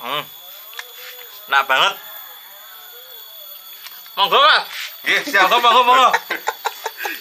Enak banget. Monggo, Mas. Nggih, siap. Monggo.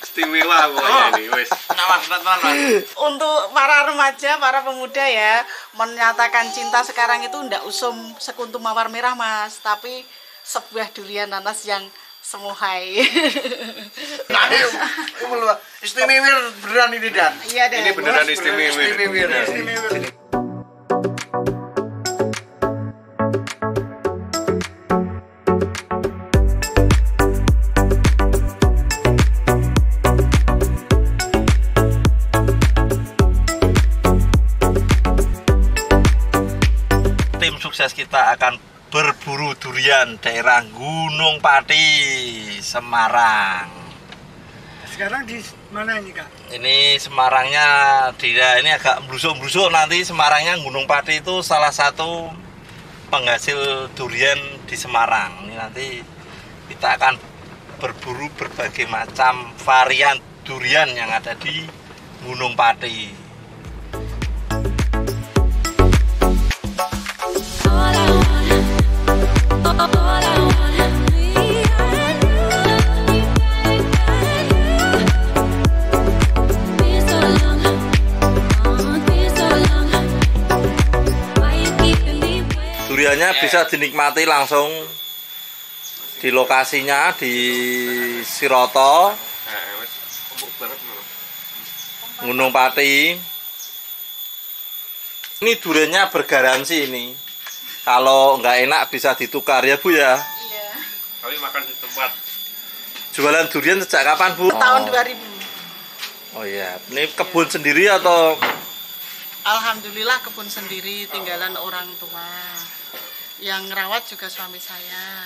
Istimewa pokoknya ini wis. Mas. Untuk para remaja, para pemuda ya, menyatakan cinta sekarang itu ndak usum sekuntum mawar merah, Mas, tapi sebuah durian nanas yang semuhai. Nah, istimewa beneran ini, Dan. Iya, Dan. Ini beneran istimewa. Istimewa. Tim sukses kita akan berburu durian daerah Gunung Pati, Semarang. Sekarang di mana ini, Kak? Ini Semarangnya ini agak merusuk-merusuk, nanti Semarangnya Gunung Pati itu salah satu penghasil durian di Semarang. Ini nanti kita akan berburu berbagai macam varian durian yang ada di Gunung Pati. Duriannya bisa dinikmati langsung di lokasinya di Siroto, Gunung Pati. Ini duriannya bergaransi ini. Kalau nggak enak bisa ditukar ya, Bu ya. Iya. Kami makan di tempat. Jualan durian sejak kapan, Bu? Tahun 2000. Oh iya, ini kebun sendiri atau? Alhamdulillah kebun sendiri, tinggalan orang tua. Yang ngerawat juga suami saya.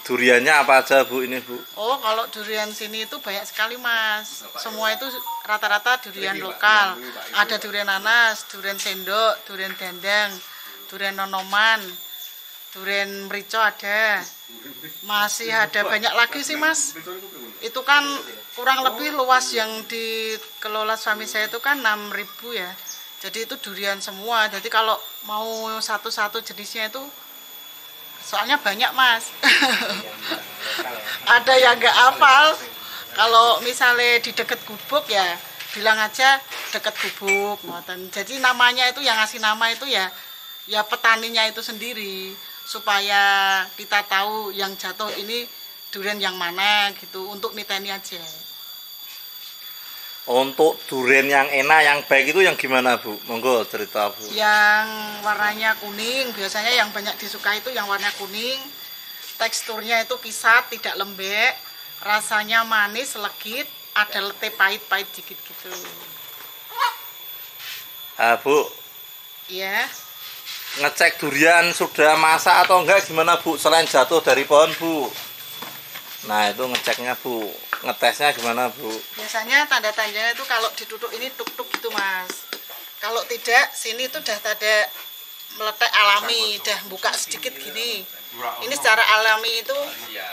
Duriannya apa aja, Bu, ini, Bu? Oh, kalau durian sini itu banyak sekali, Mas. Semua itu rata-rata durian lokal. Ada durian nanas, durian sendok, durian dandang, durian nonoman, durian merico ada. Masih ada banyak lagi sih, Mas. Itu kan kurang lebih luas yang dikelola suami saya itu kan 6.000 ya. Jadi itu durian semua. Jadi kalau mau satu-satu jenisnya itu soalnya banyak, Mas. Ada yang nggak hafal. Kalau misalnya di deket gubuk ya bilang aja deket gubuk. Jadi namanya itu yang ngasih nama itu ya petaninya itu sendiri, supaya kita tahu yang jatuh ini durian yang mana gitu, untuk niteni aja. Untuk durian yang enak, yang baik itu yang gimana, Bu? Monggo cerita, Bu. Yang warnanya kuning, biasanya yang banyak disukai itu yang warna kuning. Teksturnya itu pisat, tidak lembek, rasanya manis, legit, ada letih pahit-pahit dikit gitu. Bu, Iya. ngecek durian sudah masak atau enggak gimana, Bu? Selain jatuh dari pohon, Bu. Nah, itu ngeceknya, Bu. Ngetesnya gimana, Bu? Biasanya tanda-tandanya itu kalau ditutup ini tuk-tuk gitu, Mas. Kalau tidak, sini itu udah tanda meletek alami, udah buka sedikit gini. Ini secara alami itu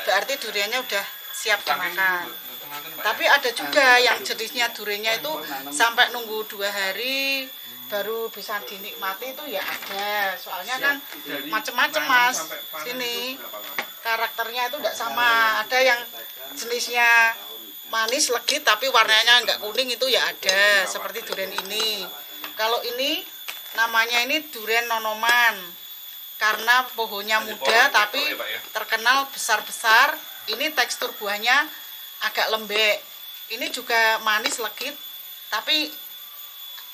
berarti duriannya udah siap dimakan. Tapi ada juga yang jenisnya duriannya itu sampai nunggu 2 hari baru bisa dinikmati, itu ya ada. Soalnya kan macem-macem, Mas. Sini karakternya itu enggak sama. Ada yang jenisnya manis legit tapi warnanya enggak kuning, itu ya ada. Seperti durian ini. Kalau ini namanya ini durian nonoman. Karena pohonnya muda tapi terkenal besar-besar. Ini tekstur buahnya agak lembek. Ini juga manis legit tapi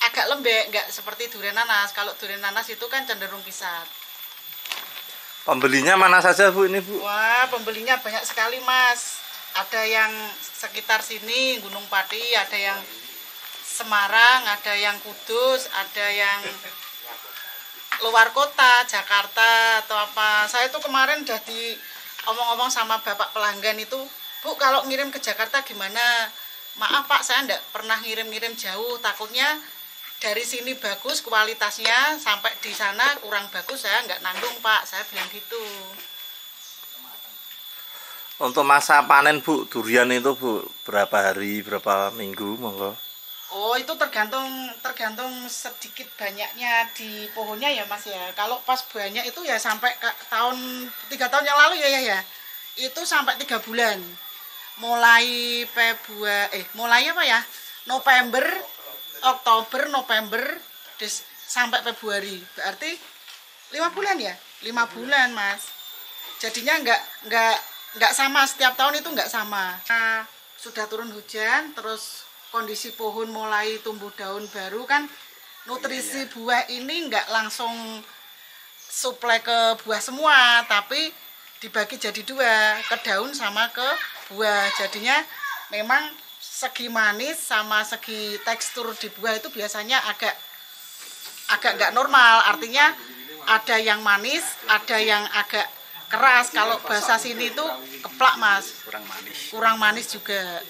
agak lembek, nggak seperti durian nanas. Kalau durian nanas itu kan cenderung pisat. Pembelinya mana saja, Bu, ini, Bu? Wah, pembelinya banyak sekali, Mas. Ada yang sekitar sini, Gunung Pati, ada yang Semarang, ada yang Kudus, ada yang luar kota, Jakarta atau apa. Saya tuh kemarin udah omong-omong sama bapak pelanggan itu, Bu, kalau ngirim ke Jakarta gimana? Maaf, Pak, saya enggak pernah ngirim-ngirim jauh, takutnya dari sini bagus kualitasnya, sampai di sana kurang bagus, saya nggak nanggung, Pak. Saya bilang gitu. Untuk masa panen, Bu, durian itu, Bu, berapa hari, berapa minggu, monggo? Oh, itu tergantung sedikit banyaknya di pohonnya ya Mas ya. Kalau pas banyak itu ya sampai 3 tahun yang lalu ya. Itu sampai 3 bulan. Mulai mulai apa ya? November, Oktober, November, sampai Februari. Berarti 5 bulan ya? 5 bulan, Mas. Jadinya nggak sama, setiap tahun itu nggak sama. Nah, sudah turun hujan, terus kondisi pohon mulai tumbuh daun baru kan, nutrisi buah ini nggak langsung suplai ke buah semua, tapi dibagi jadi 2, ke daun sama ke buah. Jadinya memang segi manis sama segi tekstur di buah itu biasanya agak nggak normal. Artinya ada yang manis, ada yang agak keras. Kalau bahasa sini itu keplak Mas. Kurang manis juga.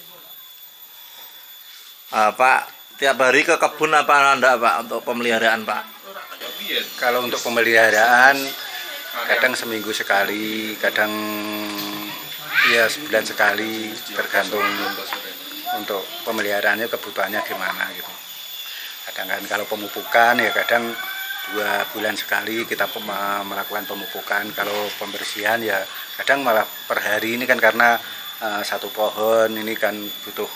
Pak, tiap hari ke kebun apa enggak Pak untuk pemeliharaan Pak? Kalau untuk pemeliharaan kadang seminggu sekali, kadang ya sebulan sekali, tergantung untuk pemeliharaannya kebutuhannya gimana gitu. Kadang kan kalau pemupukan ya kadang 2 bulan sekali kita melakukan pemupukan. Kalau pembersihan ya kadang malah per hari ini kan karena satu pohon ini kan butuh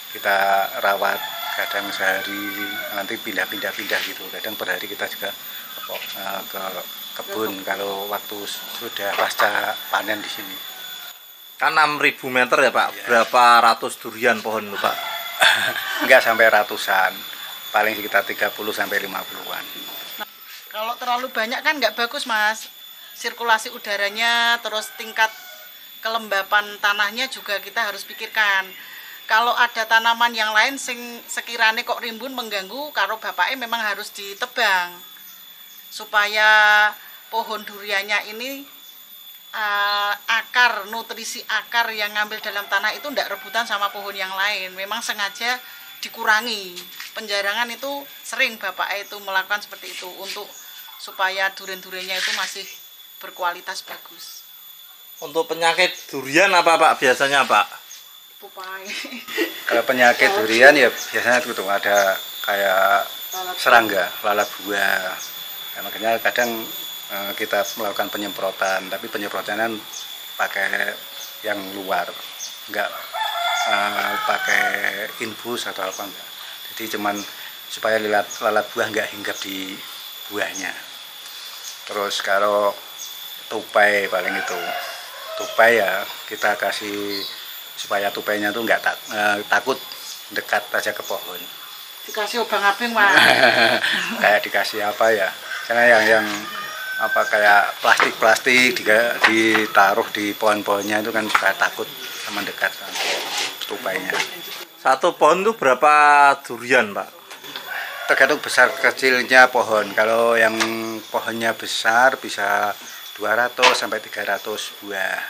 kita rawat, kadang sehari nanti pindah gitu. Kadang per hari kita juga ke kebun kalau waktu sudah pasca panen di sini. Kan 6.000 meter ya Pak, berapa ratus durian pohon itu Pak? Enggak sampai ratusan, paling sekitar 30 sampai 50-an. Kalau terlalu banyak kan nggak bagus Mas. Sirkulasi udaranya, terus tingkat kelembapan tanahnya juga kita harus pikirkan. Kalau ada tanaman yang lain sekiranya kok rimbun mengganggu, karo bapaknya memang harus ditebang supaya pohon duriannya ini nutrisi akar yang ngambil dalam tanah itu tidak rebutan sama pohon yang lain. Memang sengaja dikurangi. Penjarangan itu sering bapak itu melakukan seperti itu untuk supaya durian-duriannya itu masih berkualitas bagus. Untuk penyakit durian apa Pak biasanya Pak? Pupai. Kalau penyakit durian ya biasanya itu ada kayak serangga, lalat buah. Ya, makanya kadang kita melakukan penyemprotan, tapi penyemprotanan pakai yang luar, enggak pakai infus atau apa enggak. Jadi cuman supaya lalat buah enggak hinggap di buahnya. Terus kalau tupai paling itu, tupai ya kita kasih supaya tupainya tuh enggak takut dekat aja ke pohon. Dikasih obang-abing Mas. Kayak dikasih apa ya? Karena yang apa kayak plastik ditaruh di pohon-pohonnya itu kan suka takut sama dekat tupainya. Satu pohon itu berapa durian Pak? Tergantung besar kecilnya pohon. Kalau yang pohonnya besar bisa 200 sampai 300 buah.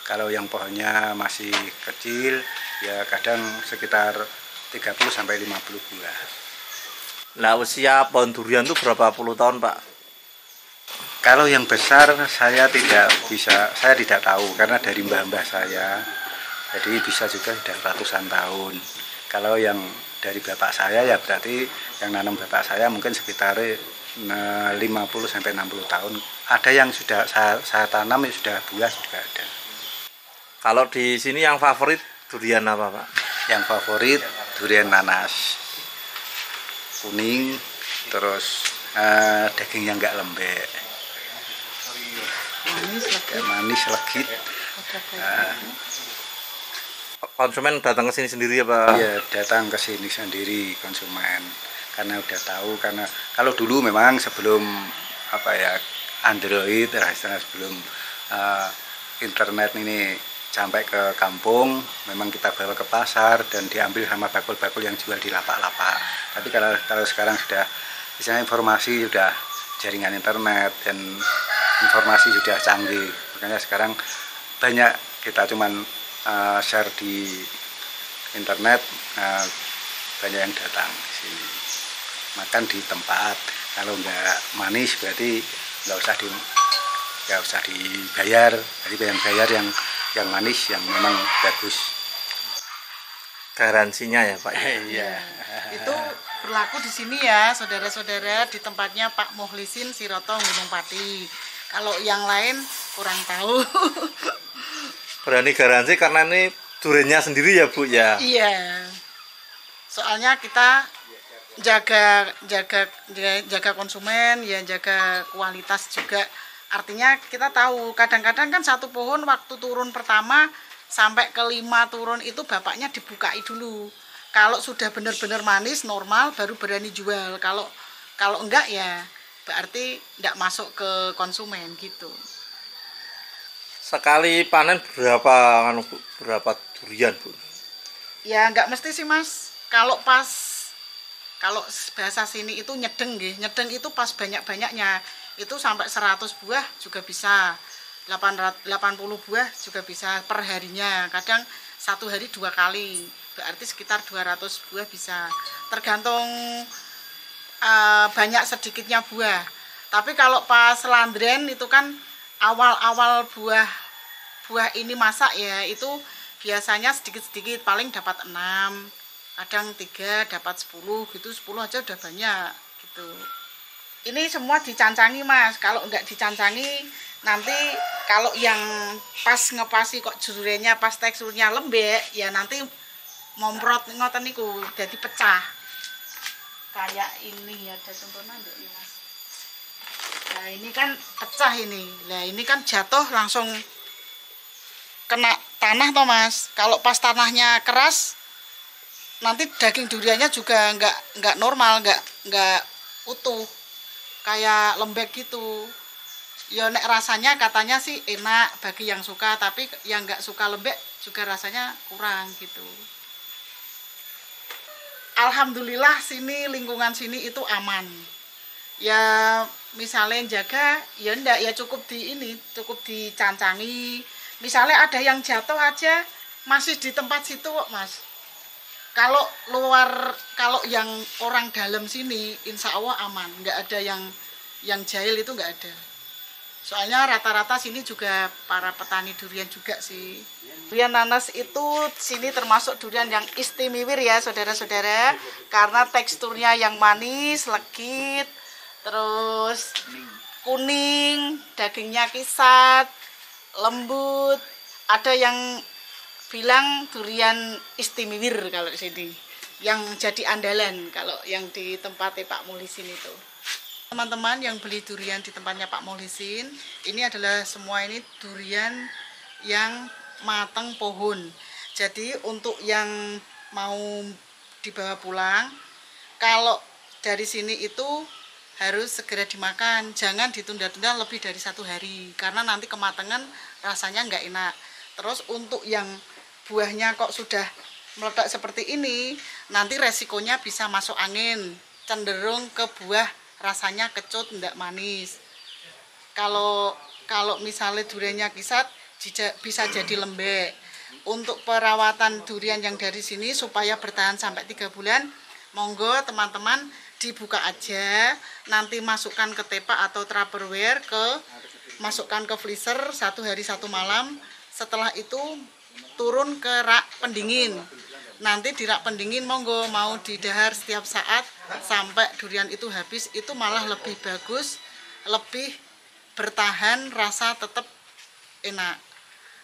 Kalau yang pohonnya masih kecil ya kadang sekitar 30 sampai 50 buah. Nah, usia pohon durian itu berapa puluh tahun Pak? Kalau yang besar saya tidak tahu karena dari mbah-mbah saya. Jadi bisa juga sudah ratusan tahun. Kalau yang dari bapak saya ya berarti yang nanam bapak saya mungkin sekitar 50 sampai 60 tahun. Ada yang sudah saya tanam ya sudah buah juga ada. Kalau di sini yang favorit durian apa Pak? Yang favorit durian nanas. Kuning, terus dagingnya enggak lembek. Manis legit. Konsumen datang ke sini sendiri ya Pak? Iya, datang ke sini sendiri konsumen. Karena udah tahu, karena kalau dulu memang sebelum apa ya Android, sebelum internet ini sampai ke kampung, memang kita bawa ke pasar dan diambil sama bakul-bakul yang jual di lapak-lapak. Tapi kalau sekarang sudah misalnya informasi sudah jaringan internet dan informasi sudah canggih, makanya sekarang banyak kita cuman share di internet, banyak yang datang ke sini makan di tempat. Kalau nggak manis berarti nggak usah dibayar, jadi bayar yang manis yang memang bagus. Garansinya ya Pak? Iya. Itu berlaku di sini ya, saudara-saudara, di tempatnya Pak Mukhlisin Siroto Gunung Pati. Kalau yang lain kurang tahu. Berani garansi karena ini duriannya sendiri ya Bu ya. Iya. Soalnya kita jaga konsumen, ya jaga kualitas juga. Artinya kita tahu kadang-kadang kan satu pohon waktu turun pertama sampai ke 5 turun itu bapaknya dibukai dulu. Kalau sudah benar-benar manis normal baru berani jual. Kalau enggak ya berarti enggak masuk ke konsumen gitu. Sekali panen berapa durian Bu? Ya enggak mesti sih Mas. Kalau bahasa sini itu nyedeng nggih. Nyedeng itu pas banyak-banyaknya. Itu sampai 100 buah juga bisa. 80 buah juga bisa per harinya. Kadang satu hari 2 kali. Berarti sekitar 200 buah bisa. Tergantung banyak sedikitnya buah. Tapi kalau pas landren itu kan awal-awal buah ini masak ya, itu biasanya sedikit-sedikit, paling dapat 6, kadang 3 dapat 10 gitu. 10 aja udah banyak gitu. Ini semua dicancangi Mas. Kalau enggak dicancangi nanti kalau yang pas ngepasi kok duriannya pas teksturnya lembek ya nanti momprot ngoten niku jadi pecah. Kayak ini ada contohnya enggak nih Mas? Nah, ini kan pecah ini. Nah, ini kan jatuh langsung kena tanah toh Mas. Kalau pas tanahnya keras nanti daging duriannya juga enggak normal, enggak utuh. Kayak lembek gitu. Ya nek rasanya katanya sih enak bagi yang suka, tapi yang nggak suka lembek juga rasanya kurang gitu. Alhamdulillah lingkungan sini itu aman. Ya misalnya jaga, ya enggak ya cukup dicancangi. Misalnya ada yang jatuh aja masih di tempat situ kok Mas. Kalau yang orang dalam sini insya Allah aman, nggak ada yang jahil itu nggak ada. Soalnya rata-rata sini juga para petani durian juga sih. Durian nanas itu sini termasuk durian yang istimewa ya saudara-saudara, karena teksturnya yang manis, legit, terus kuning, dagingnya kisat, lembut. Ada yang bilang durian istimewa kalau di sini, yang jadi andalan kalau yang di tempat Pak Mukhlisin itu. Teman-teman yang beli durian di tempatnya Pak Mukhlisin, ini adalah semua ini durian yang matang pohon. Jadi untuk yang mau dibawa pulang, kalau dari sini itu harus segera dimakan, jangan ditunda-tunda lebih dari 1 hari, karena nanti kematangan rasanya nggak enak. Terus untuk yang buahnya kok sudah meledak seperti ini, nanti resikonya bisa masuk angin, cenderung ke buah rasanya kecut, enggak manis. Kalau misalnya duriannya kisat bisa jadi lembek. Untuk perawatan durian yang dari sini supaya bertahan sampai 3 bulan, monggo teman-teman dibuka aja, nanti masukkan ke tepa atau tupperware, masukkan ke freezer 1 hari 1 malam. Setelah itu turun ke rak pendingin. Nanti di rak pendingin monggo mau didahar setiap saat sampai durian itu habis, itu malah lebih bagus, lebih bertahan, rasa tetap enak.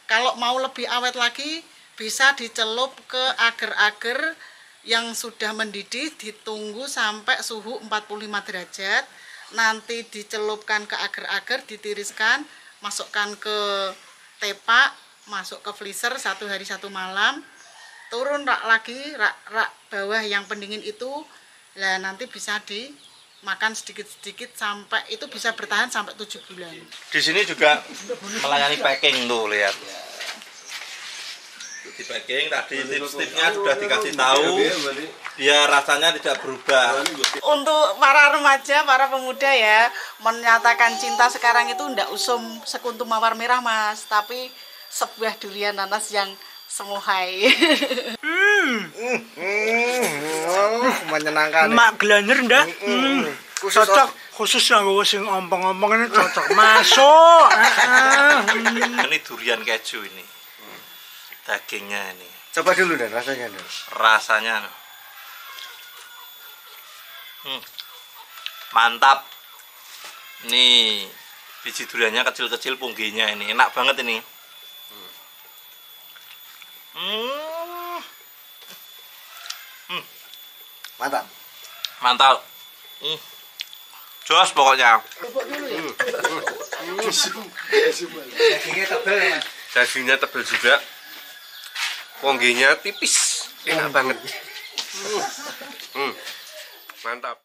Kalau mau lebih awet lagi bisa dicelup ke agar-agar yang sudah mendidih, ditunggu sampai suhu 45 derajat, nanti dicelupkan ke agar-agar, ditiriskan, masukkan ke tepa, masuk ke freezer 1 hari 1 malam, turun rak lagi, rak bawah yang pendingin itu, lah nanti bisa dimakan sedikit-sedikit sampai itu bisa bertahan sampai 7 bulan. Di sini juga melayani packing tuh, lihat. Di packing tadi tips-tipsnya sudah dikasih tahu, biar rasanya tidak berubah. Untuk para remaja, para pemuda ya, menyatakan cinta sekarang itu ndak usum sekuntum mawar merah Mas, tapi sebuah durian nanas yang semuhai. Menyenangkan. Mak glanyer ndak? Cocok khusus nganggo sing ompong-ompong ini cocok masuk. Ini durian keju ini. Dagingnya ini. Coba dulu dan rasanya. Rasanya Mantap. Nih, biji duriannya kecil-kecil, pungginya ini enak banget ini. Mantap. Mantap. Jos pokoknya. Dagingnya tebal ya, Mas. Dagingnya tebal juga. Pongginya tipis. Enak banget. Mantap.